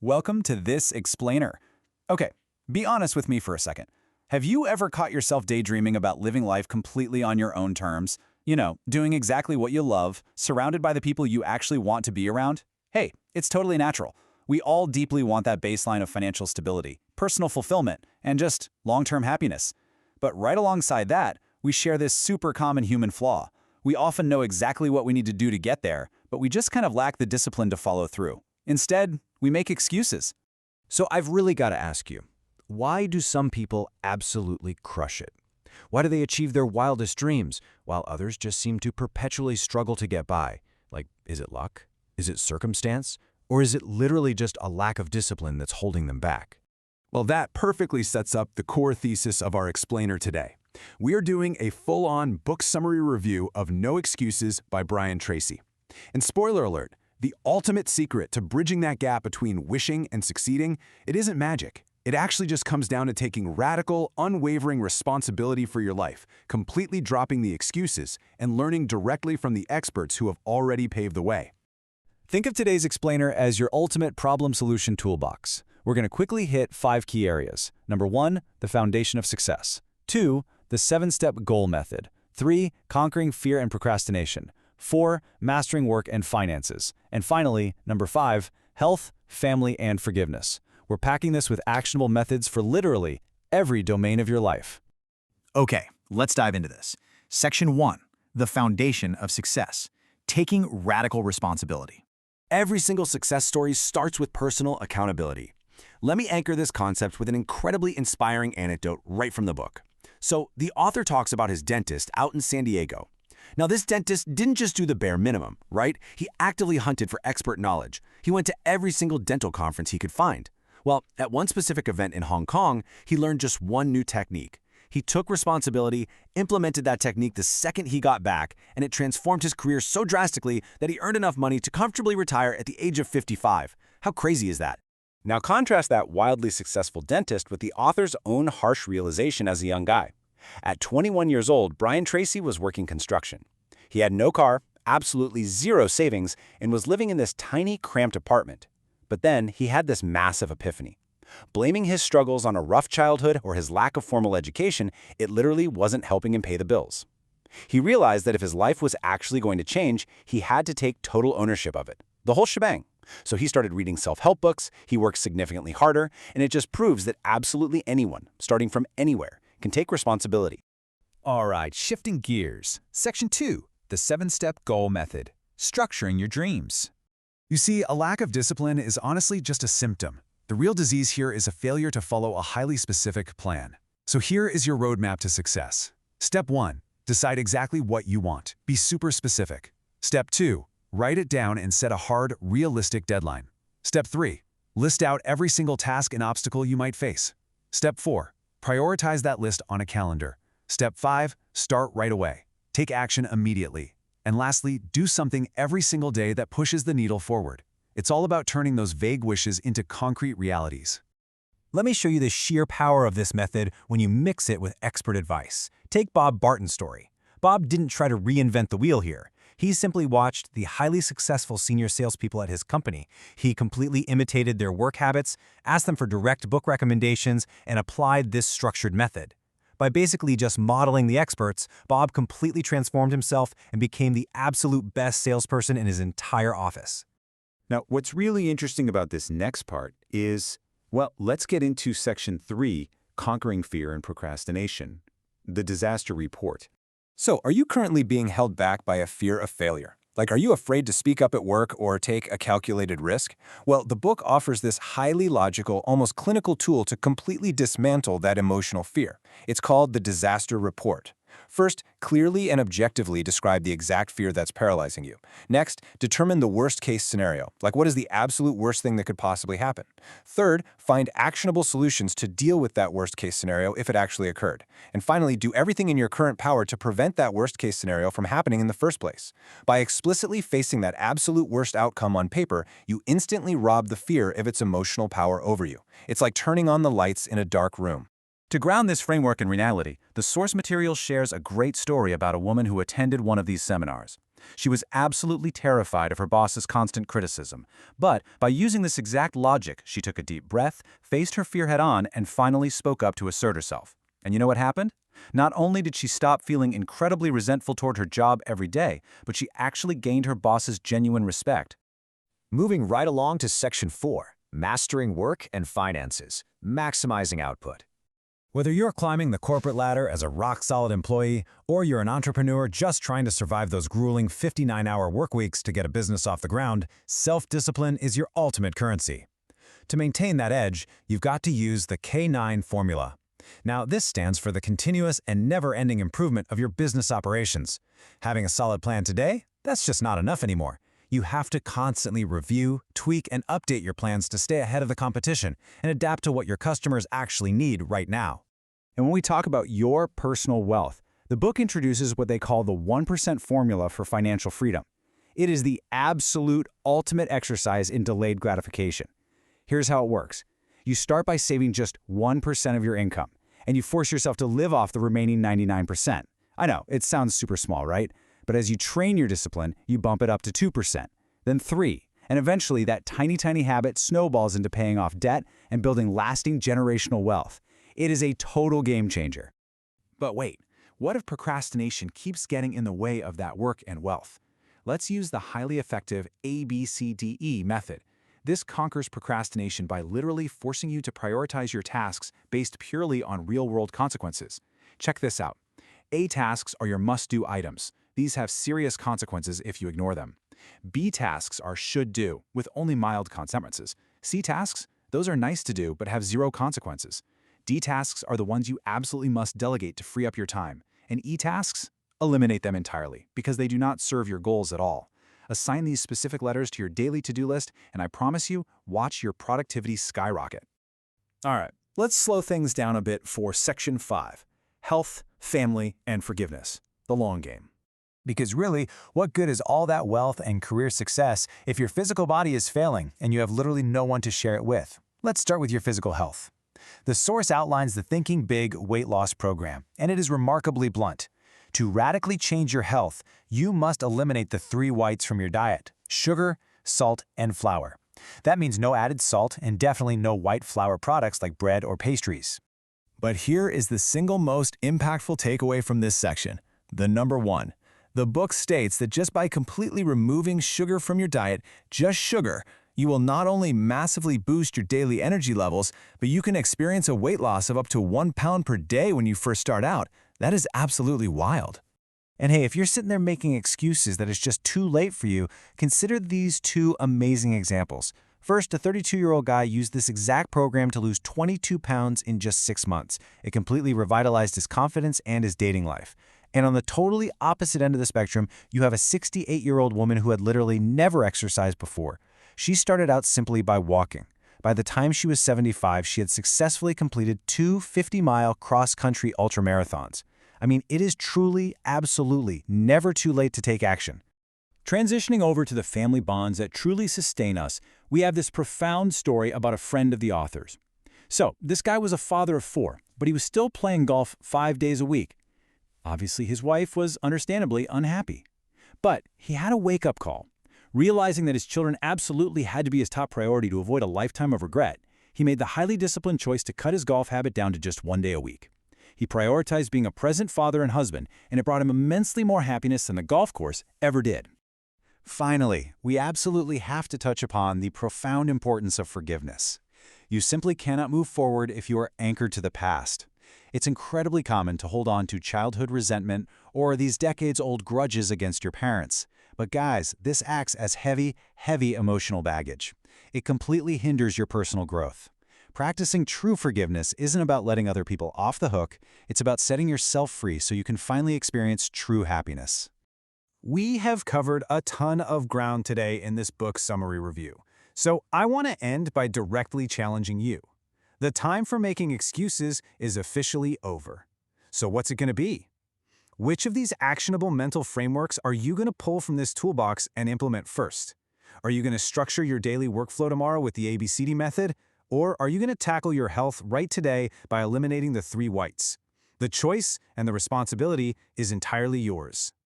Welcome to This Explainer. Okay, be honest with me for a second. Have you ever caught yourself daydreaming about living life completely on your own terms? Doing exactly what you love, surrounded by the people you actually want to be around? Hey, it's totally natural. We all deeply want that baseline of financial stability, personal fulfillment, and just long-term happiness. But right alongside that, we share this super common human flaw. We often know exactly what we need to do to get there, but we just kind of lack the discipline to follow through. Instead, we make excuses. So I've really got to ask you, why do some people absolutely crush it? Why do they achieve their wildest dreams, while others just seem to perpetually struggle to get by? Like, is it luck? Is it circumstance? Or is it literally just a lack of discipline that's holding them back? Well, that perfectly sets up the core thesis of our explainer today. We're doing a full-on book summary review of No Excuses by Brian Tracy. And spoiler alert, the ultimate secret to bridging that gap between wishing and succeeding, it isn't magic. It actually just comes down to taking radical, unwavering responsibility for your life, completely dropping the excuses, and learning directly from the experts who have already paved the way. Think of today's explainer as your ultimate problem solution toolbox. We're going to quickly hit 5 key areas. Number 1, the foundation of success. 2, the 7-step goal method. 3, conquering fear and procrastination. 4, mastering work and finances. And finally, number 5, health, family, and forgiveness. We're packing this with actionable methods for literally every domain of your life. Okay, let's dive into this. Section 1, the foundation of success, taking radical responsibility. Every single success story starts with personal accountability. Let me anchor this concept with an incredibly inspiring anecdote right from the book. So, the author talks about his dentist out in San Diego. Now, this dentist didn't just do the bare minimum, right? He actively hunted for expert knowledge. He went to every single dental conference he could find. Well, at one specific event in Hong Kong, he learned just one new technique. He took responsibility, implemented that technique the second he got back, and it transformed his career so drastically that he earned enough money to comfortably retire at the age of 55. How crazy is that? Now contrast that wildly successful dentist with the author's own harsh realization as a young guy. At 21 years old, Brian Tracy was working construction. He had no car, absolutely zero savings, and was living in this tiny, cramped apartment. But then he had this massive epiphany. Blaming his struggles on a rough childhood or his lack of formal education, it literally wasn't helping him pay the bills. He realized that if his life was actually going to change, he had to take total ownership of it, the whole shebang. So he started reading self-help books, he worked significantly harder, and it just proves that absolutely anyone, starting from anywhere, can take responsibility. All right, shifting gears. Section 2, the 7-step goal method, structuring your dreams. You see, a lack of discipline is honestly just a symptom. The real disease here is a failure to follow a highly specific plan. So here is your roadmap to success. Step 1, decide exactly what you want. Be super specific. Step 2, write it down and set a hard, realistic deadline. Step 3, list out every single task and obstacle you might face. Step 4, prioritize that list on a calendar. Step 5, start right away. Take action immediately. And lastly, do something every single day that pushes the needle forward. It's all about turning those vague wishes into concrete realities. Let me show you the sheer power of this method when you mix it with expert advice. Take Bob Barton's story. Bob didn't try to reinvent the wheel here. He simply watched the highly successful senior salespeople at his company. He completely imitated their work habits, asked them for direct book recommendations, and applied this structured method. By basically just modeling the experts, Bob completely transformed himself and became the absolute best salesperson in his entire office. Now, what's really interesting about this next part is, well, let's get into Section 3, conquering fear and procrastination, the disaster report. So, are you currently being held back by a fear of failure? Like, are you afraid to speak up at work or take a calculated risk? Well, the book offers this highly logical, almost clinical tool to completely dismantle that emotional fear. It's called the disaster report. First, clearly and objectively describe the exact fear that's paralyzing you. Next, determine the worst-case scenario, like what is the absolute worst thing that could possibly happen. Third, find actionable solutions to deal with that worst-case scenario if it actually occurred. And finally, do everything in your current power to prevent that worst-case scenario from happening in the first place. By explicitly facing that absolute worst outcome on paper, you instantly rob the fear of its emotional power over you. It's like turning on the lights in a dark room. To ground this framework in reality, the source material shares a great story about a woman who attended one of these seminars. She was absolutely terrified of her boss's constant criticism. But by using this exact logic, she took a deep breath, faced her fear head-on, and finally spoke up to assert herself. And you know what happened? Not only did she stop feeling incredibly resentful toward her job every day, but she actually gained her boss's genuine respect. Moving right along to Section 4, Mastering Work and Finances, Maximizing Output. Whether you're climbing the corporate ladder as a rock-solid employee or you're an entrepreneur just trying to survive those grueling 59-hour work weeks to get a business off the ground, self-discipline is your ultimate currency. To maintain that edge, you've got to use the K9 formula. Now, this stands for the continuous and never-ending improvement of your business operations. Having a solid plan today? That's just not enough anymore. You have to constantly review, tweak, and update your plans to stay ahead of the competition and adapt to what your customers actually need right now. And when we talk about your personal wealth, the book introduces what they call the 1% formula for financial freedom. It is the absolute ultimate exercise in delayed gratification. Here's how it works. You start by saving just 1% of your income, and you force yourself to live off the remaining 99%. I know, it sounds super small, right? But as you train your discipline, you bump it up to 2%, then 3%, and eventually that tiny habit snowballs into paying off debt and building lasting generational wealth. It is a total game changer. But wait, what if procrastination keeps getting in the way of that work and wealth? Let's use the highly effective ABCDE method. This conquers procrastination by literally forcing you to prioritize your tasks based purely on real-world consequences. Check this out. A tasks are your must-do items. These have serious consequences if you ignore them. B tasks are should-do, with only mild consequences. C tasks? Those are nice to do, but have zero consequences. D tasks are the ones you absolutely must delegate to free up your time. And E tasks? Eliminate them entirely, because they do not serve your goals at all. Assign these specific letters to your daily to-do list, and I promise you, watch your productivity skyrocket. All right, let's slow things down a bit for Section 5, Health, Family, and Forgiveness, the long game. Because really, what good is all that wealth and career success if your physical body is failing and you have literally no one to share it with? Let's start with your physical health. The source outlines the Thinking Big weight loss program, and it is remarkably blunt. To radically change your health, you must eliminate the 3 whites from your diet: sugar, salt, and flour. That means no added salt and definitely no white flour products like bread or pastries. But here is the single most impactful takeaway from this section, the number 1. The book states that just by completely removing sugar from your diet, just sugar, you will not only massively boost your daily energy levels, but you can experience a weight loss of up to 1 pound per day when you first start out. That is absolutely wild. And hey, if you're sitting there making excuses that it's just too late for you, consider these 2 amazing examples. First, a 32-year-old guy used this exact program to lose 22 pounds in just 6 months. It completely revitalized his confidence and his dating life. And on the totally opposite end of the spectrum, you have a 68-year-old woman who had literally never exercised before. She started out simply by walking. By the time she was 75, she had successfully completed 2 50-mile cross-country ultramarathons. I mean, it is truly, absolutely never too late to take action. Transitioning over to the family bonds that truly sustain us, we have this profound story about a friend of the author's. So, this guy was a father of 4, but he was still playing golf 5 days a week. Obviously, his wife was understandably unhappy. But he had a wake-up call. Realizing that his children absolutely had to be his top priority to avoid a lifetime of regret, he made the highly disciplined choice to cut his golf habit down to just 1 day a week. He prioritized being a present father and husband, and it brought him immensely more happiness than the golf course ever did. Finally, we absolutely have to touch upon the profound importance of forgiveness. You simply cannot move forward if you are anchored to the past. It's incredibly common to hold on to childhood resentment or these decades-old grudges against your parents. But guys, this acts as heavy emotional baggage. It completely hinders your personal growth. Practicing true forgiveness isn't about letting other people off the hook, it's about setting yourself free so you can finally experience true happiness. We have covered a ton of ground today in this book summary review, so I want to end by directly challenging you. The time for making excuses is officially over. So what's it going to be? Which of these actionable mental frameworks are you going to pull from this toolbox and implement first? Are you going to structure your daily workflow tomorrow with the ABCD method? Or are you going to tackle your health right today by eliminating the 3 whites? The choice and the responsibility is entirely yours.